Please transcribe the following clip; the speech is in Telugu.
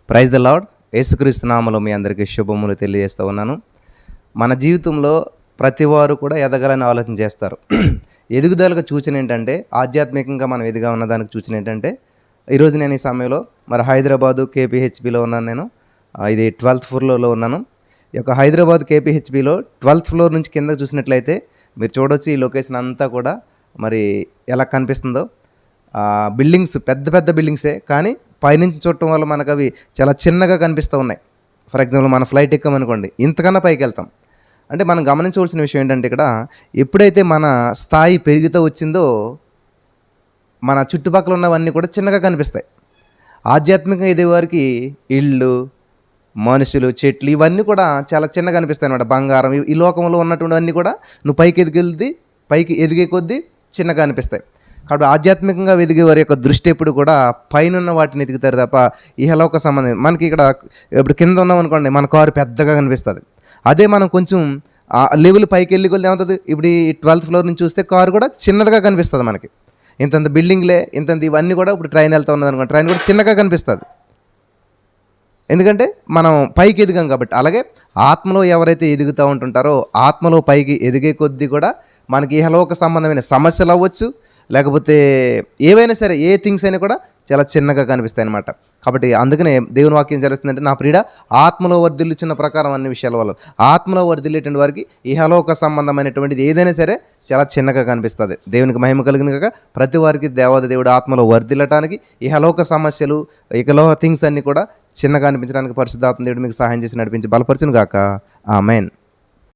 Praise the lord. యేసుక్రీస్తు నామములో మీ అందరికీ శుభములు తెలియజేస్తూ ఉన్నాను. మన జీవితంలో ప్రతి వారు కూడా ఎదగాలని ఆలోచన చేస్తారు. ఎదుగుదలకు సూచన ఏంటంటే, ఆధ్యాత్మికంగా మనం ఎదిగా ఉన్నదానికి సూచన ఏంటంటే, ఈరోజు నేను ఈ సమయంలో హైదరాబాదు కేపీహెచ్బిలో ఉన్నాను. నేను ఇది 12th ఫ్లోర్లో ఉన్నాను. ఈ యొక్క హైదరాబాద్ కేపీహెచ్బిలో 12th ఫ్లోర్ నుంచి కిందకు చూసినట్లయితే మీరు చూడవచ్చు ఈ లొకేషన్ అంతా కూడా మరి ఎలా కనిపిస్తుందో. బిల్డింగ్స్ పెద్ద పెద్ద బిల్డింగ్సే, కానీ పైనుంచి చూడటం వల్ల మనకు అవి చాలా చిన్నగా కనిపిస్తూ ఉన్నాయి. ఫర్ ఎగ్జాంపుల్ మన ఫ్లైట్ ఎక్కామనుకోండి, ఇంతకన్నా పైకి వెళ్తాం. అంటే మనం గమనించవలసిన విషయం ఏంటంటే, ఇక్కడ ఎప్పుడైతే మన స్థాయి పెరుగుతూ వచ్చిందో మన చుట్టుపక్కల ఉన్నవన్నీ కూడా చిన్నగా కనిపిస్తాయి. ఆధ్యాత్మికంగా ఎదిగేవారికి ఇళ్ళు, మనుషులు, చెట్లు ఇవన్నీ కూడా చాలా చిన్నగా కనిపిస్తాయి అన్నమాట. బంగారం, ఈ లోకంలో ఉన్నటువంటివన్నీ కూడా నువ్వు పైకి ఎదిగే కొద్దీ చిన్నగా అనిపిస్తాయి. కాబట్టి ఆధ్యాత్మికంగా ఎదిగే వారి యొక్క దృష్టి ఎప్పుడు కూడా పైన వాటిని ఎదుగుతారు తప్ప ఇహలోక సంబంధం. మనకి ఇక్కడ ఇప్పుడు కింద ఉన్నాం అనుకోండి, మన కారు పెద్దగా కనిపిస్తుంది. అదే మనం కొంచెం లెవెల్ పైకి వెళ్ళి కొద్ది ఏమవుతుంది, ఇప్పుడు ఈ 12th ఫ్లోర్ నుంచి చూస్తే కారు కూడా చిన్నదిగా కనిపిస్తుంది మనకి. ఇంతంత బిల్డింగ్లే, ఇంతంత ఇవన్నీ కూడా ఇప్పుడు ట్రైన్ వెళ్తూ ఉన్నది అనుకోండి, ట్రైన్ కూడా చిన్నగా కనిపిస్తుంది. ఎందుకంటే మనం పైకి ఎదిగాం కాబట్టి. అలాగే ఆత్మలో ఎవరైతే ఎదుగుతూ ఉంటుంటారో, ఆత్మలో పైకి ఎదిగే కొద్దీ కూడా మనకి ఇహలోక సంబంధమైన సమస్యలు అవ్వచ్చు, లేకపోతే ఏవైనా సరే, ఏ థింగ్స్ అయినా కూడా చాలా చిన్నగా కనిపిస్తాయి అన్నమాట. కాబట్టి అందుకనే దేవుని వాక్యం జరుగుతుందంటే, నా ప్రియుడ ఆత్మలో వర్ధిల్లుచున్న ప్రకారం అన్ని విషయాల వల్ల ఆత్మలో వర్ధిల్లేటువంటి వారికి ఇహలోక సంబంధమైనటువంటిది ఏదైనా సరే చాలా చిన్నగా కనిపిస్తుంది. దేవునికి మహిమ కలిగిన కాక ప్రతి వారికి దేవాది దేవుడు ఆత్మలో వర్ధిల్లటానికి ఇహలోక సమస్యలు, ఇకలోక థింగ్స్ అన్నీ కూడా చిన్నగా అనిపించడానికి పరిశుద్ధాత్మ దేవుడు మీకు సహాయం చేసి నడిపించి బలపరచును గాక. ఆమేన్.